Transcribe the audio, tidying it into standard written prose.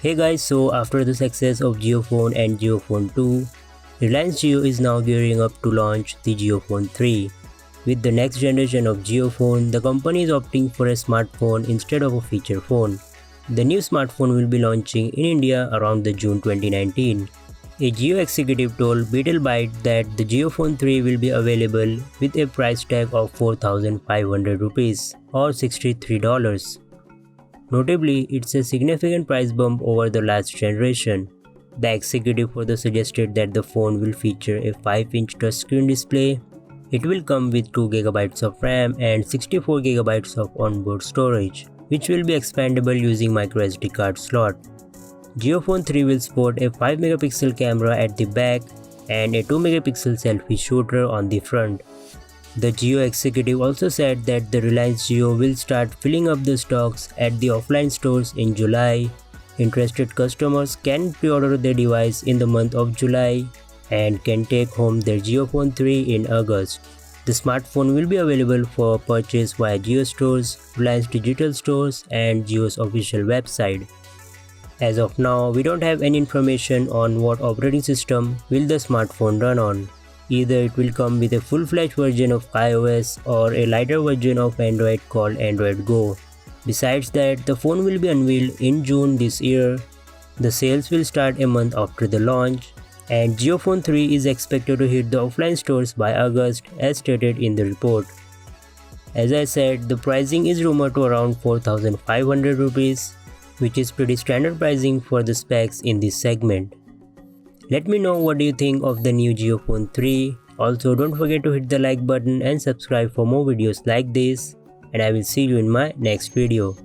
Hey guys, so after the success of JioPhone and JioPhone 2, Reliance Jio is now gearing up to launch the JioPhone 3. With the next generation of JioPhone, the company is opting for a smartphone instead of a feature phone. The new smartphone will be launching in India around the June 2019. A Jio executive told beetelbite that the JioPhone 3 will be available with a price tag of 4,500 rupees or $63. Notably, it's a significant price bump over the last generation. The executive further suggested that the phone will feature a 5-inch touchscreen display. It will come with 2GB of RAM and 64GB of onboard storage, which will be expandable using microSD card slot. JioPhone 3 will sport a 5MP camera at the back and a 2MP selfie shooter on the front. The Jio executive also said that the Reliance Jio will start filling up the stocks at the offline stores in July. Interested customers can pre-order their device in the month of July and can take home their JioPhone 3 in August. The smartphone will be available for purchase via Jio stores, Reliance digital stores and Jio's official website. As of now, we don't have any information on what operating system will the smartphone run on. Either it will come with a full-fledged version of iOS or a lighter version of Android called Android Go. Besides that, the phone will be unveiled in June this year. The sales will start a month after the launch, and JioPhone 3 is expected to hit the offline stores by August as stated in the report. As I said, the pricing is rumored to around 4,500 rupees, which is pretty standard pricing for the specs in this segment. Let me know what do you think of the new JioPhone 3. Also, don't forget to hit the like button and subscribe for more videos like this, and I will see you in my next video.